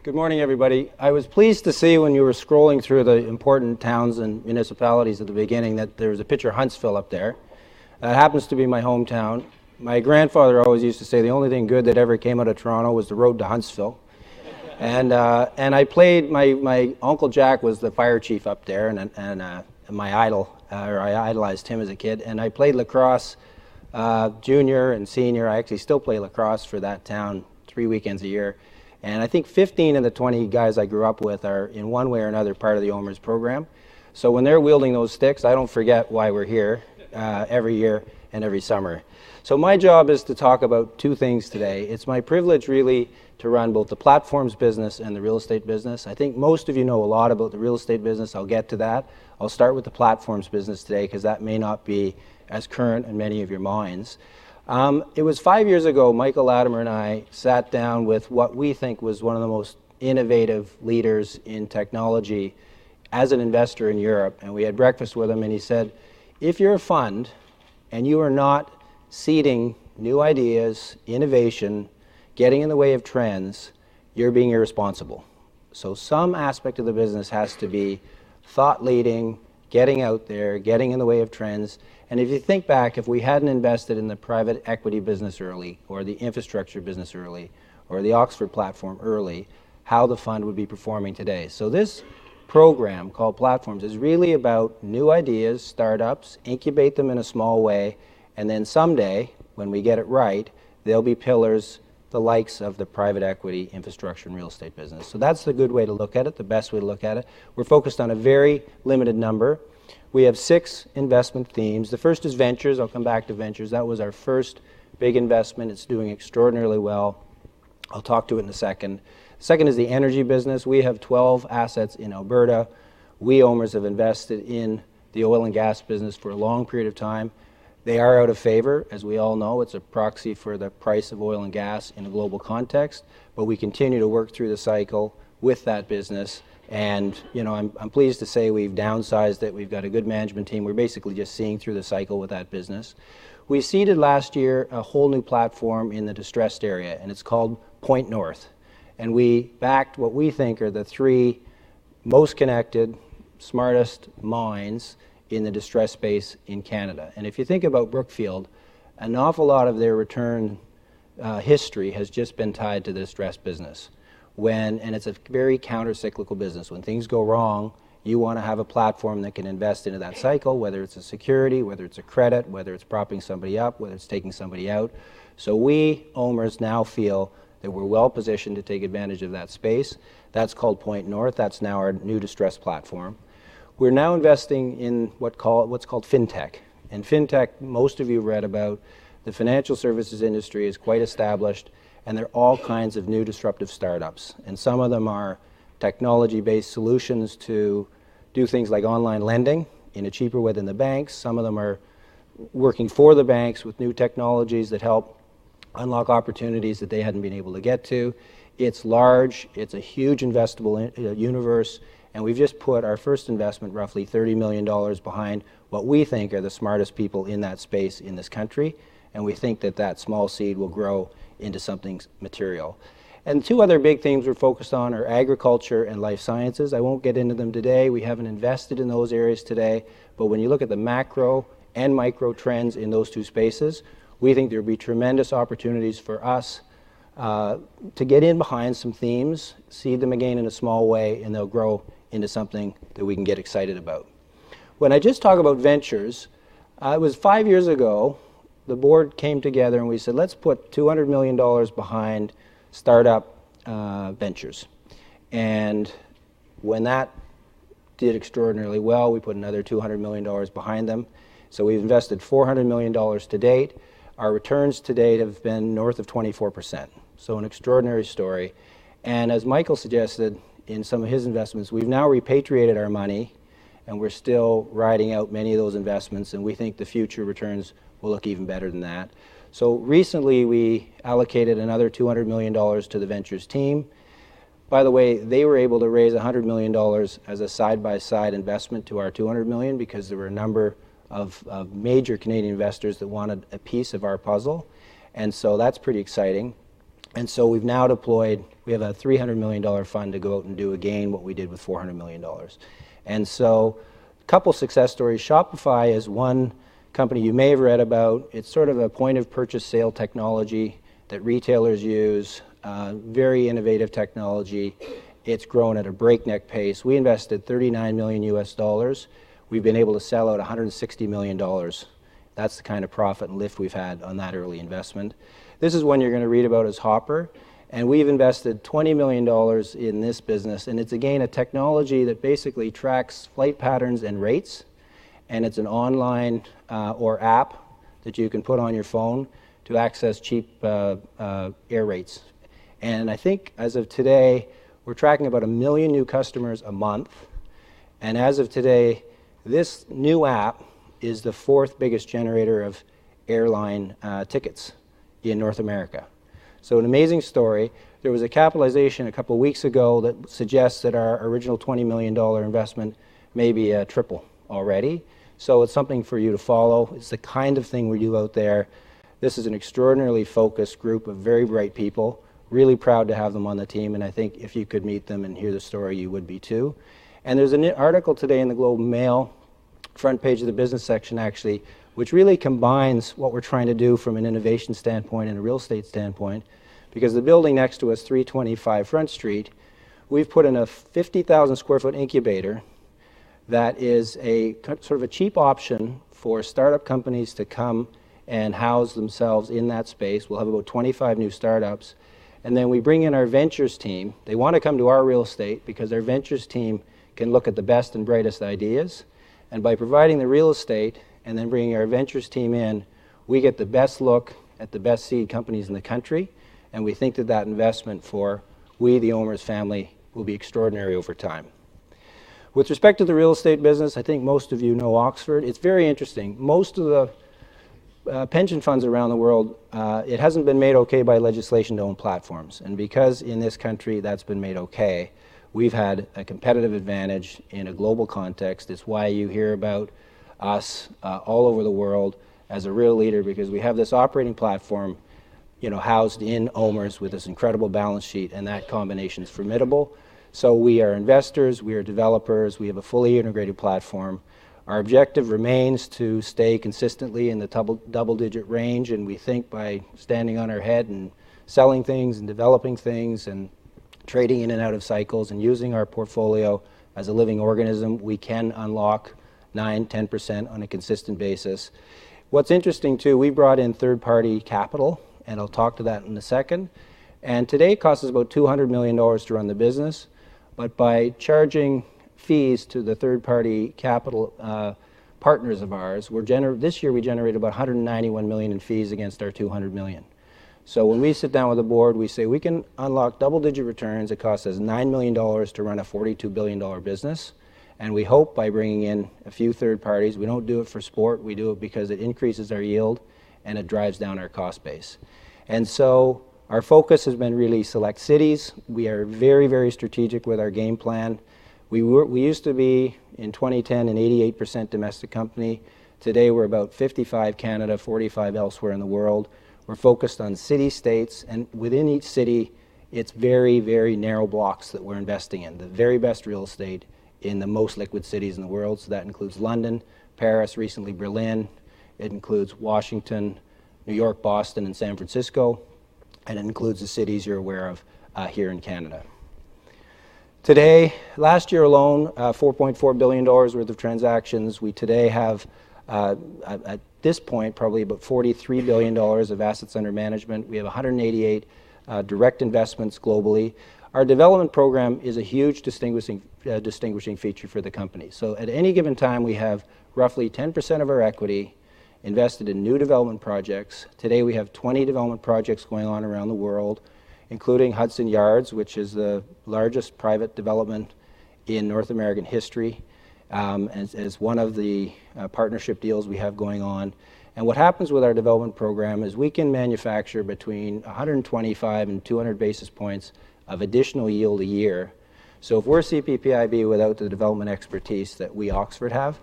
Good morning, everybody. I was pleased to see when you were scrolling through the important towns and municipalities at the beginning that there was a picture of Huntsville up there. It happens to be my hometown. My grandfather always used to say the only thing good that ever came out of Toronto was the road to Huntsville. And I played, my Uncle Jack was the fire chief up there, and my idol, or I idolized him as a kid. And I played lacrosse, junior and senior. I actually still play lacrosse for that town 3 weekends a year. And I think 15 of the 20 guys I grew up with are in one way or another part of the OMERS program. So when they're wielding those sticks, I don't forget why we're here every year and every summer. So my job is to talk about two things today. It's my privilege really to run both the platforms business and the real estate business. I think most of you know a lot about the real estate business. I'll get to that. I'll start with the platforms business today because that may not be as current in many of your minds. It was 5 years ago, Michael Latimer and I sat down with what we think was one of the most innovative leaders in technology as an investor in Europe. And we had breakfast with him, and he said, if you're a fund and you are not seeding new ideas, innovation, getting in the way of trends, you're being irresponsible. So some aspect of the business has to be thought leading, getting out there, getting in the way of trends. And if you think back, if we hadn't invested in the private equity business early, or the infrastructure business early, or the Oxford platform early, how the fund would be performing today. So this program called Platforms is really about new ideas, startups, incubate them in a small way, and then someday, when we get it right, they'll be pillars the likes of the private equity, infrastructure, and real estate business. So that's the good way to look at it, the best way to look at it. We're focused on a very limited number. We have 6 investment themes. The first is ventures. I'll come back to ventures. That was our first big investment. It's doing extraordinarily well. I'll talk to it in a second. Second is the energy business. We have 12 assets in Alberta. We, OMERS, have invested in the oil and gas business for a long period of time. They are out of favor, as we all know. It's a proxy for the price of oil and gas in a global context, but we continue to work through the cycle with that business. And I'm pleased to say we've downsized it. We've got a good management team. We're basically just seeing through the cycle with that business. We seeded last year a whole new platform in the distressed area, and it's called Point North. And we backed what we think are the 3 most connected, smartest minds in the distress space in Canada. And if you think about Brookfield, an awful lot of their return history has just been tied to the distress business. And it's a very counter-cyclical business. When things go wrong, you want to have a platform that can invest into that cycle, whether it's a security, whether it's a credit, whether it's propping somebody up, whether it's taking somebody out. So we, OMERS, now feel that we're well positioned to take advantage of that space. That's called Point North. That's now our new distress platform. We're now investing in what's called fintech. And fintech, most of you read about, the financial services industry is quite established, and there are all kinds of new disruptive startups. And some of them are technology-based solutions to do things like online lending in a cheaper way than the banks. Some of them are working for the banks with new technologies that help unlock opportunities that they hadn't been able to get to. It's large, it's a huge investable universe, and we've just put our first investment, roughly $30 million, behind what we think are the smartest people in that space in this country, and we think that that small seed will grow into something material. And 2 other big themes we're focused on are agriculture and life sciences. I won't get into them today. We haven't invested in those areas today, but when you look at the macro and micro trends in those 2 spaces, we think there'll be tremendous opportunities for us to get in behind some themes, seed them again in a small way, and they'll grow into something that we can get excited about. When I just talk about ventures, it was 5 years ago, the board came together and we said, let's put $200 million behind startup ventures. And when that did extraordinarily well, we put another $200 million behind them. So we've invested $400 million to date. Our returns to date have been north of 24%. So an extraordinary story. And as Michael suggested in some of his investments, we've now repatriated our money, and we're still riding out many of those investments, and we think the future returns will look even better than that. So recently we allocated another $200 million to the ventures team. By the way, they were able to raise $100 million as a side-by-side investment to our $200 million because there were a number of major Canadian investors that wanted a piece of our puzzle. And so that's pretty exciting. And so we've now deployed, we have a $300 million fund to go out and do again what we did with $400 million. And so a couple success stories. Shopify is one company you may have read about. It's sort of a point of purchase sale technology that retailers use, very innovative technology. It's grown at a breakneck pace. We invested $39 million US dollars. We've been able to sell out $160 million. That's the kind of profit and lift we've had on that early investment. This is one you're going to read about as Hopper, and we've invested $20 million in this business, and it's again a technology that basically tracks flight patterns and rates, and it's an online or app that you can put on your phone to access cheap air rates. And I think as of today, we're tracking about 1 million new customers a month, and as of today, this new app is the 4th biggest generator of airline tickets in North America. So an amazing story. There was a capitalization a couple of weeks ago that suggests that our original $20 million investment may be a triple already. So it's something for you to follow. It's the kind of thing we do out there. This is an extraordinarily focused group of very bright people. Really proud to have them on the team, and I think if you could meet them and hear the story, you would be too. And there's an article today in the Globe and Mail, front page of the business section actually, which really combines what we're trying to do from an innovation standpoint and a real estate standpoint, because the building next to us, 325 Front Street, we've put in a 50,000 square foot incubator that is a sort of a cheap option for startup companies to come and house themselves in that space. We'll have about 25 new startups. And then we bring in our ventures team. They want to come to our real estate because our ventures team can look at the best and brightest ideas. And by providing the real estate and then bringing our ventures team in, we get the best look at the best seed companies in the country. And we think that that investment for we, the Omers family, will be extraordinary over time. With respect to the real estate business, I think most of you know Oxford. It's very interesting. Most of the pension funds around the world, it hasn't been made okay by legislation to own platforms. And because in this country that's been made okay, we've had a competitive advantage in a global context. It's why you hear about us all over the world as a real leader, because we have this operating platform, you know, housed in Omers with this incredible balance sheet, and that combination is formidable. So we are investors, we are developers, we have a fully integrated platform. Our objective remains to stay consistently in the double-digit range, and we think by standing on our head and selling things and developing things and trading in and out of cycles and using our portfolio as a living organism, we can unlock 9-10% on a consistent basis. What's interesting too, we brought in third-party capital, and I'll talk to that in a second. And today it costs us about $200 million to run the business, but by charging fees to the third-party capital partners of ours, this year we generated about $191 million in fees against our $200 million. So when we sit down with the board, we say we can unlock double-digit returns. It costs us $9 million to run a $42 billion business. And we hope by bringing in a few third parties, we don't do it for sport, we do it because it increases our yield and it drives down our cost base. And so our focus has been really select cities. We are very, very strategic with our game plan. We used to be, in 2010, an 88% domestic company. Today we're about 55 Canada, 45 elsewhere in the world. We're focused on city states, and within each city, it's very, very narrow blocks that we're investing in. The very best real estate in the most liquid cities in the world. So that includes London, Paris, recently Berlin. It includes Washington, New York, Boston, and San Francisco. And it includes the cities you're aware of here in Canada. Today, last year alone, $4.4 billion worth of transactions. We today have, at this point, probably about $43 billion of assets under management. We have 188 direct investments globally. Our development program is a huge distinguishing feature for the company. So at any given time, we have roughly 10% of our equity invested in new development projects. Today we have 20 development projects going on around the world, including Hudson Yards, which is the largest private development in North American history, as one of the partnership deals we have going on. And what happens with our development program is we can manufacture between 125 and 200 basis points of additional yield a year. So if we're CPPIB without the development expertise that we, Oxford, have,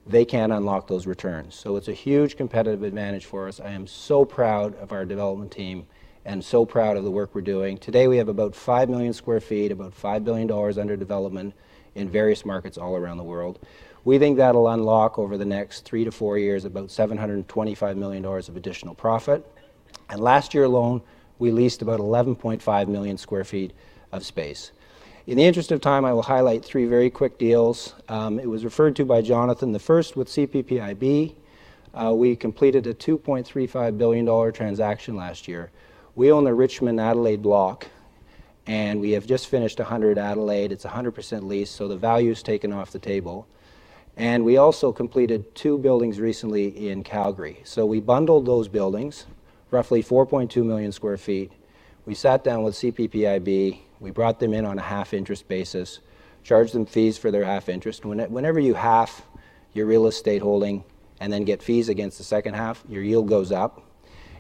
they can't unlock those returns. So it's a huge competitive advantage for us. I am so proud of our development team and so proud of the work we're doing. Today we have about 5 million square feet, about $5 billion under development in various markets all around the world. We think that'll unlock over the next 3 to 4 years about $725 million of additional profit. And last year alone, we leased about 11.5 million square feet of space. In the interest of time, I will highlight 3 very quick deals. It was referred to by Jonathan. The first with CPPIB. We completed a $2.35 billion transaction last year. We own the Richmond Adelaide block, and we have just finished 100 Adelaide. It's 100% leased, so the value is taken off the table. And we also completed 2 buildings recently in Calgary. So we bundled those buildings, roughly 4.2 million square feet. We sat down with CPPIB. We brought them in on a half-interest basis, charged them fees for their half interest. Whenever you half your real estate holding and then get fees against the second half, your yield goes up.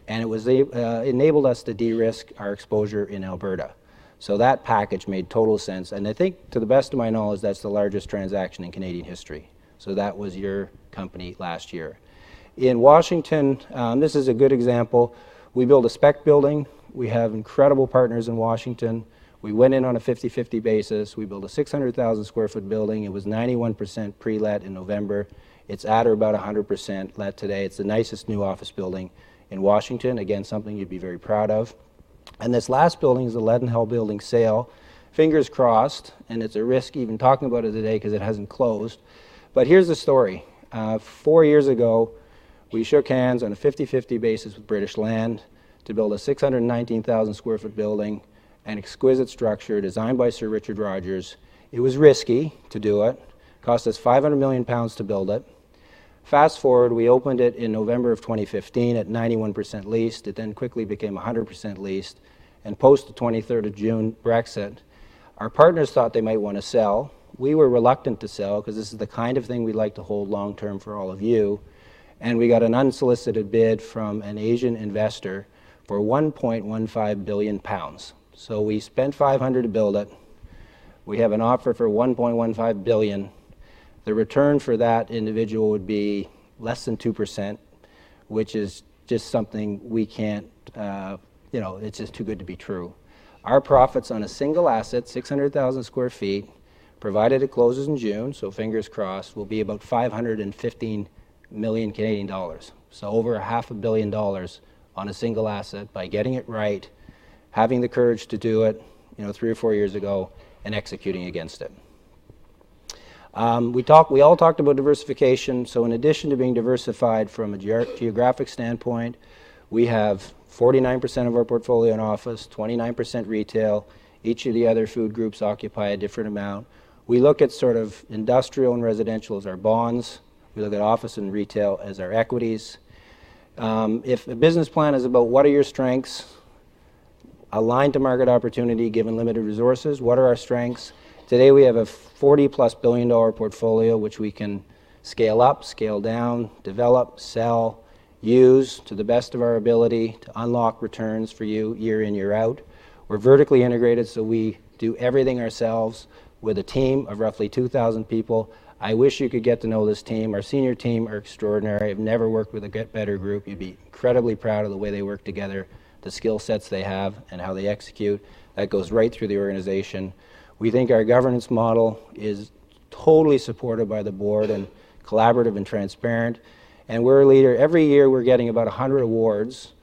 And it was enabled us to de-risk our exposure in Alberta. So that package made total sense. And I think, to the best of my knowledge, that's the largest transaction in Canadian history. So that was your company last year. In Washington, this is a good example. We built a spec building. We have incredible partners in Washington. We went in on a 50-50 basis. We built a 600,000 square foot building. It was 91% pre-let in November. It's at or about 100% let today. It's the nicest new office building in Washington. Again, something you'd be very proud of. And this last building is the Leadenhall building sale. Fingers crossed, and it's a risk even talking about it today because it hasn't closed. But here's the story. 4 years ago, we shook hands on a 50-50 basis with British Land to build a 619,000 square foot building, an exquisite structure designed by Sir Richard Rogers. It was risky to do it. Cost us £500 million to build it. Fast forward, we opened it in November of 2015 at 91% leased. It then quickly became 100% leased. And post the 23rd of June Brexit, our partners thought they might want to sell. We were reluctant to sell because this is the kind of thing we'd like to hold long term for all of you. And we got an unsolicited bid from an Asian investor for £1.15 billion. So we spent $500 to build it. We have an offer for $1.15 billion. The return for that individual would be less than 2%, which is just something we can't, it's just too good to be true. Our profits on a single asset, 600,000 square feet, provided it closes in June, so fingers crossed, will be about 515 million Canadian dollars. So over $500 million on a single asset by getting it right, having the courage to do it, 3 or 4 years ago, and executing against it. We all talked about diversification. So in addition to being diversified from a geographic standpoint, we have 49% of our portfolio in office, 29% retail. Each of the other food groups occupy a different amount. We look at sort of industrial and residential as our bonds. We look at office and retail as our equities. If a business plan is about what are your strengths, aligned to market opportunity given limited resources, what are our strengths? Today we have a $40+ billion portfolio which we can scale up, scale down, develop, sell, use to the best of our ability to unlock returns for you year in, year out. We're vertically integrated, so we do everything ourselves with a team of roughly 2,000 people. I wish you could get to know this team. Our senior team are extraordinary. I've never worked with a better group. You'd be incredibly proud of the way they work together, the skill sets they have, and how they execute. That goes right through the organization. We think our governance model is totally supported by the board and collaborative and transparent. And we're a leader. Every year we're getting about 100 awards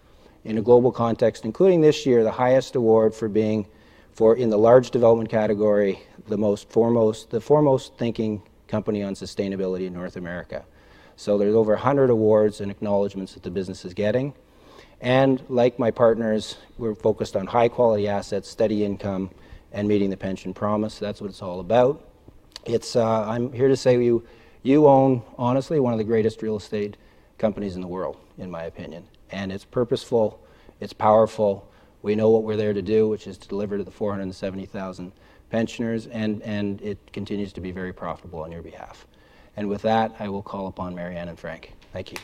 in a global context, including this year the highest award for being, in the large development category, the foremost thinking company on sustainability in North America. So there's over 100 awards and acknowledgments that the business is getting. And like my partners, we're focused on high quality assets, steady income, and meeting the pension promise. That's what it's all about. I'm here to say you own, honestly, one of the greatest real estate companies in the world, in my opinion. And it's purposeful, it's powerful. We know what we're there to do, which is to deliver to the 470,000 pensioners, and it continues to be very profitable on your behalf. And with that, I will call upon Marianne and Frank. Thank you.